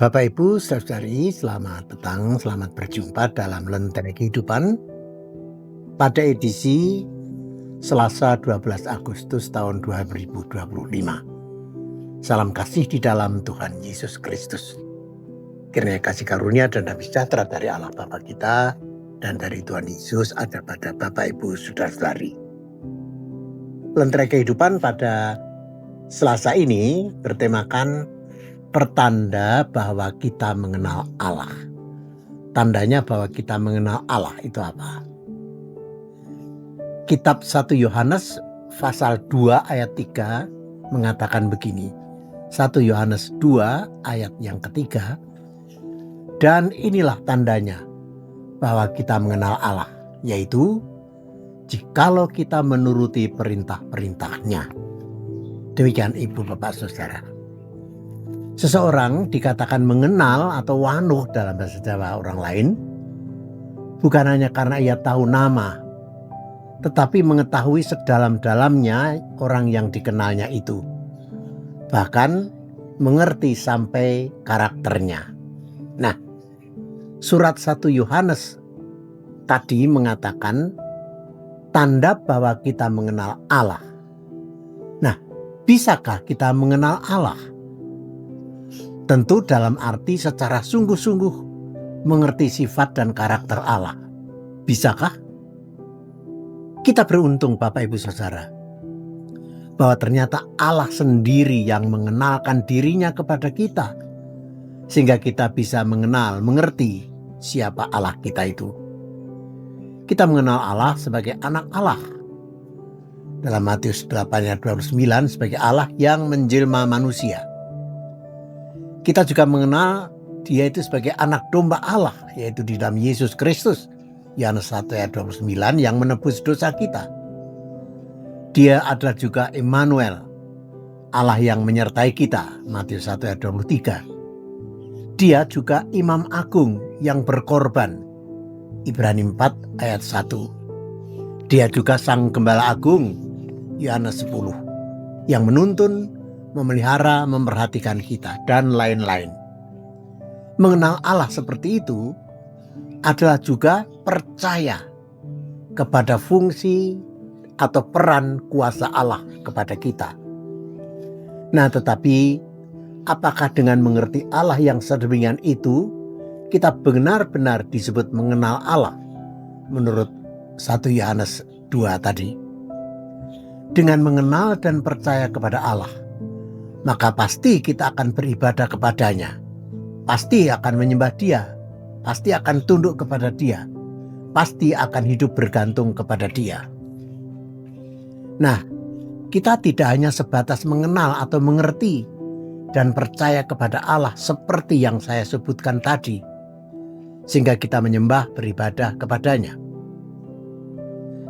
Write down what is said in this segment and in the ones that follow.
Bapak, Ibu, Saudari, selamat petang, selamat berjumpa dalam Lentera Kehidupan pada edisi Selasa 12 Agustus tahun 2025. Salam kasih di dalam Tuhan Yesus Kristus. Kiranya kasih karunia dan damai sejahtera dari Allah Bapa kita dan dari Tuhan Yesus ada pada Bapak, Ibu, Saudara-saudari. Lentera Kehidupan pada Selasa ini bertemakan pertanda bahwa kita mengenal Allah. Tandanya bahwa kita mengenal Allah itu apa? Kitab 1 Yohanes pasal 2 ayat 3 mengatakan begini. 1 Yohanes 2 ayat yang ketiga. Dan inilah tandanya bahwa kita mengenal Allah, yaitu jikalau kita menuruti perintah-perintahnya. Demikian Ibu, Bapak, Saudara. Seseorang dikatakan mengenal atau wanuh dalam bahasa Jawa orang lain bukan hanya karena ia tahu nama, tetapi mengetahui sedalam-dalamnya orang yang dikenalnya itu. Bahkan mengerti sampai karakternya. Nah, surat 1 Yohanes tadi mengatakan tanda bahwa kita mengenal Allah. Nah, bisakah kita mengenal Allah? Tentu dalam arti secara sungguh-sungguh mengerti sifat dan karakter Allah. Bisakah? Kita beruntung Bapak, Ibu, Saudara, bahwa ternyata Allah sendiri yang mengenalkan dirinya kepada kita, sehingga kita bisa mengenal, mengerti siapa Allah kita itu. Kita mengenal Allah sebagai anak Allah. Dalam Matius 8 ayat 29 sebagai Allah yang menjelma manusia. Kita juga mengenal dia itu sebagai anak domba Allah, yaitu di dalam Yesus Kristus. Yohanes 1 ayat 29 yang menebus dosa kita. Dia adalah juga Immanuel, Allah yang menyertai kita. Matius 1 ayat 23. Dia juga Imam Agung yang berkorban. Ibrani 4 ayat 1. Dia juga Sang Gembala Agung. Yohanes 10. Yang menuntun, memelihara, memperhatikan kita, dan lain-lain. Mengenal Allah seperti itu adalah juga percaya kepada fungsi atau peran kuasa Allah kepada kita. Nah, tetapi apakah dengan mengerti Allah yang sedemikian itu kita benar-benar disebut mengenal Allah menurut 1 Yohanes 2 tadi? Dengan mengenal dan percaya kepada Allah, maka pasti kita akan beribadah kepadanya. Pasti akan menyembah dia. Pasti akan tunduk kepada dia. Pasti akan hidup bergantung kepada dia. Nah, kita tidak hanya sebatas mengenal atau mengerti dan percaya kepada Allah seperti yang saya sebutkan tadi, sehingga kita menyembah, beribadah kepadanya.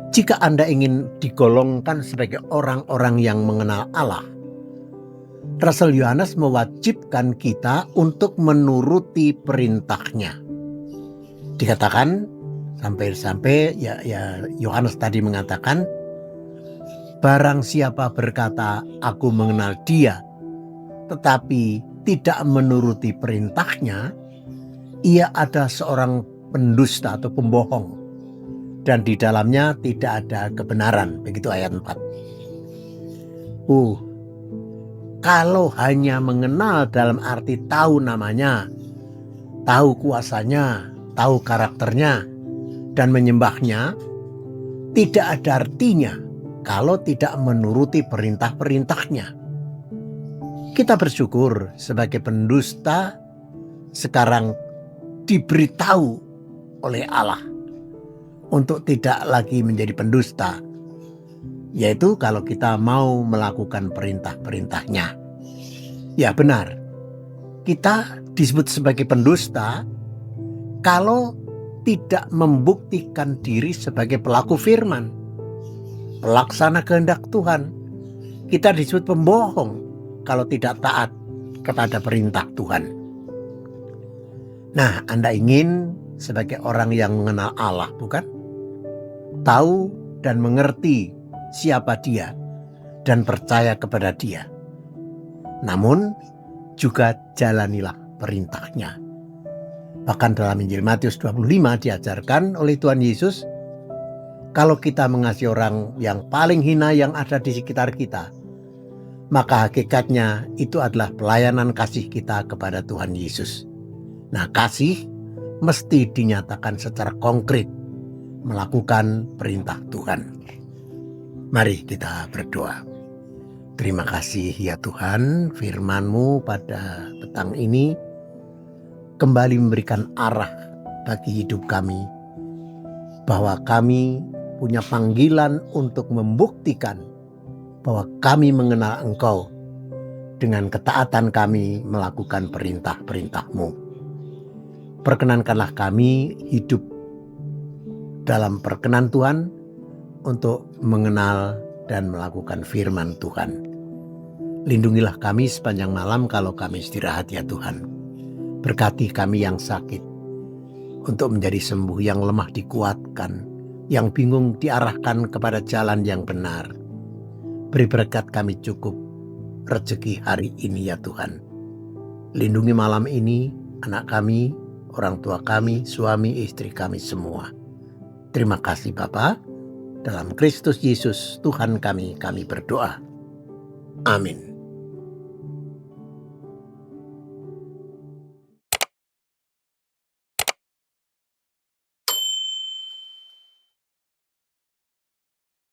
Jika Anda ingin digolongkan sebagai orang-orang yang mengenal Allah, Rasul Yohanes mewajibkan kita untuk menuruti perintahnya. Dikatakan sampai ya Yohanes tadi mengatakan, barang siapa berkata aku mengenal dia tetapi tidak menuruti perintahnya, ia ada seorang pendusta atau pembohong dan di dalamnya tidak ada kebenaran. Begitu ayat 4. Kalau hanya mengenal dalam arti tahu namanya, tahu kuasanya, tahu karakternya, dan menyembahnya, tidak ada artinya kalau tidak menuruti perintah-perintahnya. Kita bersyukur sebagai pendusta sekarang diberitahu oleh Allah untuk tidak lagi menjadi pendusta, yaitu kalau kita mau melakukan perintah-perintahnya. Ya benar, kita disebut sebagai pendusta kalau tidak membuktikan diri sebagai pelaku firman, pelaksana kehendak Tuhan. Kita disebut pembohong kalau tidak taat kepada perintah Tuhan. Nah, Anda ingin sebagai orang yang mengenal Allah, bukan? Tahu dan mengerti siapa dia dan percaya kepada dia. Namun juga jalanilah perintah-Nya. Bahkan dalam Injil Matius 25 diajarkan oleh Tuhan Yesus, kalau kita mengasihi orang yang paling hina yang ada di sekitar kita, maka hakikatnya itu adalah pelayanan kasih kita kepada Tuhan Yesus. Nah, kasih mesti dinyatakan secara konkret, melakukan perintah Tuhan. Mari kita berdoa. Terima kasih ya Tuhan, firman-Mu pada petang ini kembali memberikan arah bagi hidup kami, bahwa kami punya panggilan untuk membuktikan bahwa kami mengenal Engkau dengan ketaatan kami melakukan perintah-perintah-Mu. Perkenankanlah kami hidup dalam perkenan Tuhan untuk mengenal dan melakukan firman Tuhan. Lindungilah kami sepanjang malam kalau kami istirahat ya Tuhan. Berkati kami yang sakit untuk menjadi sembuh, yang lemah dikuatkan, yang bingung diarahkan kepada jalan yang benar. Beri berkat kami cukup rezeki hari ini ya Tuhan. Lindungi malam ini anak kami, orang tua kami, suami, istri kami semua. Terima kasih Bapa. Dalam Kristus Yesus Tuhan kami berdoa. Amin.